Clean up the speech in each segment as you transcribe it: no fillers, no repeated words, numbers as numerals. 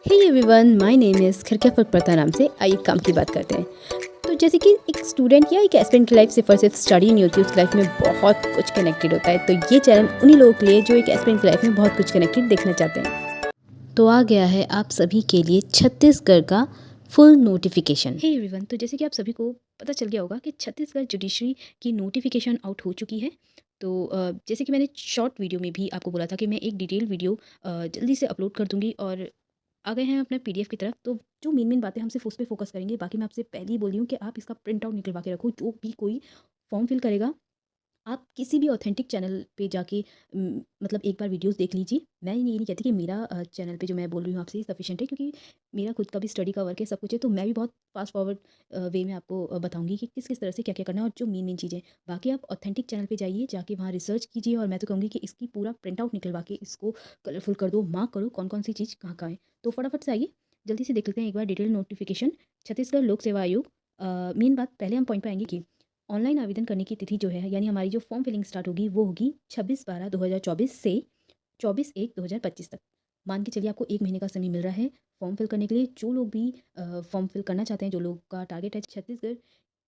Hey everyone, my name is खरका फकप्रता नाम से। आइए काम की बात करते हैं। तो जैसे कि एक स्टूडेंट या एक एस्पिरेंट की लाइफ सिर्फ और सिर्फ स्टडी नहीं होती, उसकी लाइफ में बहुत कुछ कनेक्टेड होता है। तो ये चैनल उन्हीं लोगों के लिए जो एक एस्पिरेंट की लाइफ में बहुत कुछ कनेक्टेड देखना चाहते हैं। तो आ गया है आप सभी के लिए छत्तीसगढ़ का फुल नोटिफिकेशन। हे एवरीवन, तो जैसे कि आप सभी को पता चल गया होगा कि छत्तीसगढ़ जुडिशरी की नोटिफिकेशन आउट हो चुकी है। तो जैसे कि मैंने शॉर्ट वीडियो में भी आपको बोला था कि मैं एक डिटेल वीडियो जल्दी से अपलोड कर दूंगी, और आ गए हैं अपने पीडीएफ की तरफ। तो जो मेन बातें हम सिर्फ उस पे फोकस करेंगे। बाकी मैं आपसे पहले ही बोल रही हूँ कि आप इसका प्रिंट आउट निकलवा के रखो। जो भी कोई फॉर्म फिल करेगा, आप किसी भी ऑथेंटिक चैनल पे जाके मतलब एक बार वीडियोस देख लीजिए। मैं ये नहीं कहती कि मेरा चैनल पे जो मैं बोल रही हूँ आपसे सफिशिएंट है, क्योंकि मेरा खुद का भी स्टडी का वर्क है, सब कुछ है। तो मैं भी बहुत फास्ट फॉरवर्ड वे में आपको बताऊंगी कि किस किस तरह से क्या क्या करना है और जो मेन मेन चीज़ें। बाकी आप ऑथेंटिक चैनल पे जाइए, जाके वहाँ रिसर्च कीजिए, और मैं तो कहूँगी कि इसकी पूरा प्रिंट आउट निकलवा के इसको कलरफुल कर दो, मार्क करो कौन कौन सी चीज़ कहाँ कहाँ है। तो फटाफट से आइए, जल्दी से देख लेते हैं एक बार डिटेल नोटिफिकेशन। छत्तीसगढ़ लोक सेवा आयोग। मेन बात पहले हम पॉइंट पे आएंगे कि ऑनलाइन आवेदन करने की तिथि जो है, यानी हमारी जो फॉर्म फिलिंग स्टार्ट होगी वो होगी 26/12/2024 से 24/1/2025 तक। मान के चलिए आपको एक महीने का समय मिल रहा है फॉर्म फिल करने के लिए। जो लोग भी फॉर्म फिल करना चाहते हैं, जो लोग का टारगेट है छत्तीसगढ़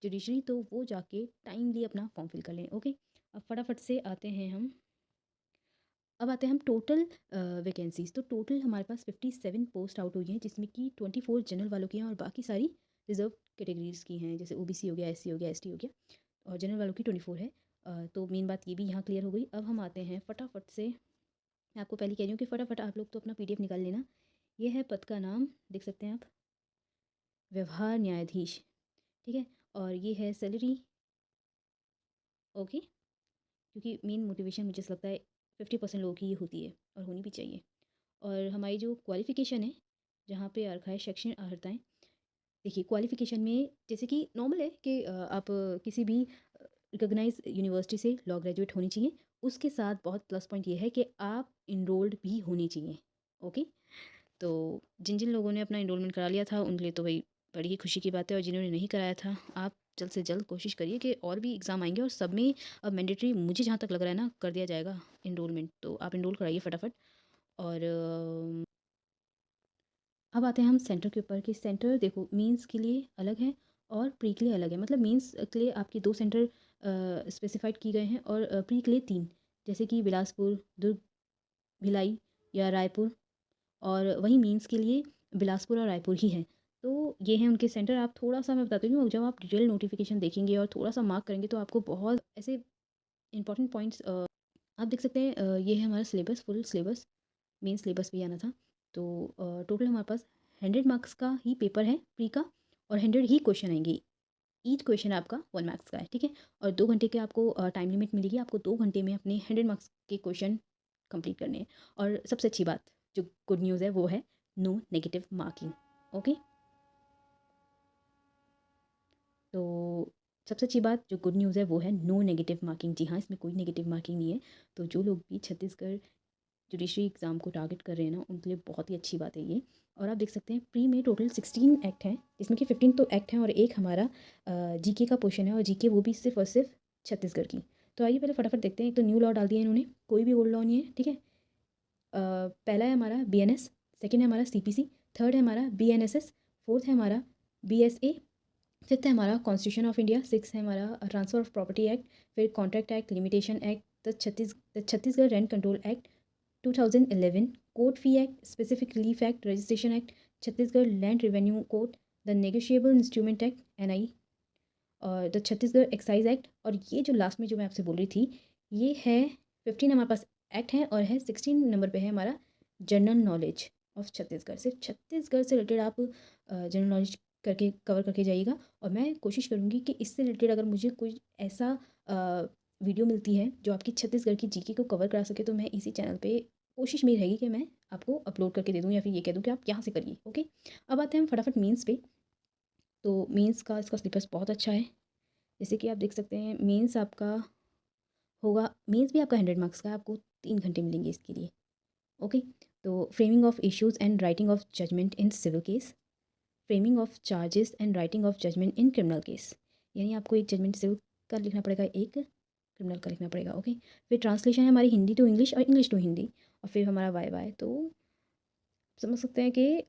जुडिशरी, तो वो जाके टाइमली अपना फॉर्म फिल कर लें। ओके, अब फटाफट से आते हैं हम। अब आते हैं हम टोटल वैकेंसीज। तो टोटल हमारे पास 57 पोस्ट आउट हुई हैं, जिसमें कि 24 जनरल वालों की हैं और बाकी सारी रिजर्व कैटेगरीज की हैं, जैसे ओबीसी हो गया, एससी हो गया, एसटी हो गया, और जनरल वालों की 24 है। तो मेन बात ये भी यहाँ क्लियर हो गई। अब हम आते हैं फटाफट से। मैं आपको पहले कह रही हूँ कि फटाफट आप लोग तो अपना पीडीएफ निकाल लेना। ये है पद का नाम, देख सकते हैं आप, व्यवहार न्यायाधीश। ठीक है, और ये है सैलरी। ओके, क्योंकि मेन मोटिवेशन मुझे ऐसा लगता है 50% लोगों की ये होती है और होनी भी चाहिए। और हमारी जो क्वालिफ़िकेशन है, जहाँ पे आ रखा है शैक्षणिक अर्हताएँ। देखिए क्वालिफ़िकेशन में जैसे कि नॉर्मल है कि आप किसी भी रिकॉग्नाइज़ यूनिवर्सिटी से लॉ ग्रेजुएट होनी चाहिए। उसके साथ बहुत प्लस पॉइंट ये है कि आप एनरोल्ड भी होने चाहिए। ओके, तो जिन जिन लोगों ने अपना एनरोलमेंट करा लिया था उनके लिए तो भाई बड़ी ही खुशी की बात है, और जिन्होंने नहीं कराया था, आप जल्द से जल्द कोशिश करिए कि और भी एग्ज़ाम आएंगे और सब में अब मैंडेटरी, मुझे जहाँ तक लग रहा है ना, कर दिया जाएगा एनरोलमेंट। तो आप एनरोल कराइए फटाफट। और अब आते हैं हम सेंटर के ऊपर कि सेंटर देखो मेंस के लिए अलग है और प्री के लिए अलग है। मतलब मेंस के लिए आपके 2 सेंटर स्पेसिफाइड किए गए हैं, और प्री के लिए 3, जैसे कि बिलासपुर, दुर्ग, भिलाई या रायपुर। और वहीं मेंस के लिए बिलासपुर और रायपुर ही है। तो ये हैं उनके सेंटर। आप थोड़ा सा, मैं बताती हूँ, जब आप डिटेल नोटिफिकेशन देखेंगे और थोड़ा सा मार्क करेंगे तो आपको बहुत ऐसे इंपॉर्टेंट पॉइंट्स आप देख सकते हैं। ये है हमारा syllabus, full syllabus, main syllabus भी आना था। तो टोटल हमारे पास 100 मार्क्स का ही पेपर है प्री का, और 100 ही क्वेश्चन आएंगे। ईच क्वेश्चन आपका 1 मार्क्स का है, ठीक है। और 2 घंटे के आपको टाइम लिमिट मिलेगी। आपको 2 घंटे में अपने 100 मार्क्स के क्वेश्चन कंप्लीट करने हैं। और सबसे अच्छी बात, जो गुड न्यूज़ है, वो है नो नेगेटिव मार्किंग। ओके, तो सबसे अच्छी बात, जो गुड न्यूज़ है, वो है नो नेगेटिव मार्किंग। जी हाँ, इसमें कोई नेगेटिव मार्किंग नहीं है। तो जो लोग भी छत्तीसगढ़ जुडिशरी एग्ज़ाम को टारगेट कर रहे हैं ना, उनके लिए बहुत ही अच्छी बात है ये। और आप देख सकते हैं प्री में टोटल 16 एक्ट हैं, जिसमें कि 15 तो एक्ट हैं और एक हमारा जीके का पोर्शन है, और जीके वो भी सिर्फ और सिर्फ छत्तीसगढ़ की। तो आइए पहले फटाफट देखते हैं। एक तो न्यू लॉ डाल दिया इन्होंने, कोई भी ओल्ड लॉ नहीं है, ठीक है। पहला है हमारा बीएनएस, सेकंड है हमारा सीपीसी, थर्ड है हमारा बीएनएसएस, फोर्थ है हमारा बीएसए, फिफ्थ है हमारा कॉन्स्टिट्यूशन ऑफ इंडिया, सिक्स है हमारा ट्रांसफर ऑफ प्रॉपर्टी एक्ट, फिर contract act, limitation act, the Chhattisgarh rent control act 2011, court fee act, specific relief act, registration act, Chhattisgarh land revenue code, the negotiable instrument act NI, और the Chhattisgarh excise act. और ये जो last में जो मैं आपसे बोल रही थी, ये है 15 हमारे पास एक्ट है, और है 16 नंबर पे है हमारा जनरल नॉलेज ऑफ छत्तीसगढ़। सिर्फ छत्तीसगढ़ से रिलेटेड आप जनरल नॉलेज करके कवर करके जाइएगा। और मैं कोशिश करूँगी कि इससे रिलेटेड अगर मुझे कोई ऐसा वीडियो मिलती है जो आपकी छत्तीसगढ़ की जीके को कवर करा सके, तो मैं इसी चैनल पे कोशिश मेरी रहेगी कि मैं आपको अपलोड करके दे दूँ, या फिर ये कह दूँ कि आप यहाँ से करिए। ओके, अब आते हैं हम फटाफट मीन्स पे। तो मीन्स का इसका सिलेबस बहुत अच्छा है। जैसे कि आप देख सकते हैं, मेंस आपका होगा, मेंस भी आपका 100 मार्क्स का है, आपको 3 घंटे मिलेंगे इसके लिए। ओके, तो framing of issues and writing of judgement in civil case, framing of charges and writing of judgement in criminal case. यानी आपको एक जजमेंट सिविल का लिखना पड़ेगा, एक क्रिमिनल का लिखना पड़ेगा। ओके, फिर ट्रांसलेशन है हमारी हिंदी टू इंग्लिश और इंग्लिश टू हिंदी, और फिर हमारा वाई वाई। तो समझ सकते हैं कि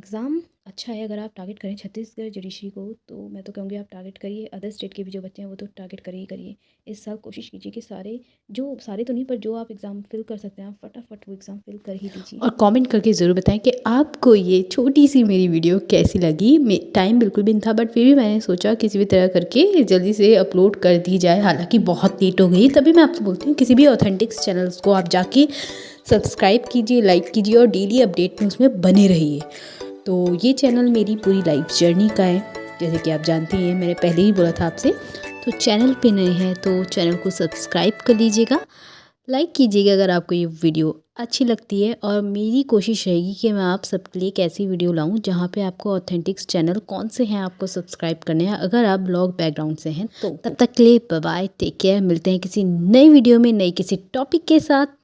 एग्ज़ाम अच्छा है अगर आप टारगेट करें छत्तीसगढ़ जुडिशरी को, तो मैं तो कहूँगी आप टारगेट करिए। अदर स्टेट के भी जो बच्चे हैं वो तो टारगेट करिए ही करिए। इस साल कोशिश कीजिए कि सारे तो नहीं, पर जो आप एग्ज़ाम फिल कर सकते हैं आप फटाफट वो एग्ज़ाम फिल कर ही लीजिए। और कमेंट करके ज़रूर बताएं कि आपको ये छोटी सी मेरी वीडियो कैसी लगी। टाइम बिल्कुल भी नहीं था, बट फिर भी मैंने सोचा किसी भी तरह करके जल्दी से अपलोड कर दी जाए। हालांकि बहुत लेट हो गई, तभी मैं आपसे बोलती हूँ किसी भी ऑथेंटिक्स चैनल्स को आप जाके सब्सक्राइब कीजिए, लाइक कीजिए और डेली अपडेट में उसमें बने रहिए। तो ये चैनल मेरी पूरी लाइफ जर्नी का है, जैसे कि आप जानते हैं, मैंने पहले ही बोला था आपसे। तो चैनल पे नए हैं तो चैनल को सब्सक्राइब कर लीजिएगा, लाइक कीजिएगा अगर आपको ये वीडियो अच्छी लगती है। और मेरी कोशिश रहेगी कि मैं आप सबके लिए एक ऐसी वीडियो लाऊं जहां पे आपको ऑथेंटिक्स चैनल कौन से हैं आपको सब्सक्राइब करने हैं, अगर आप ब्लॉग बैकग्राउंड से हैं तो। तब तक के लिए बाय बाय, टेक केयर। मिलते हैं किसी नई वीडियो में नई किसी टॉपिक के साथ।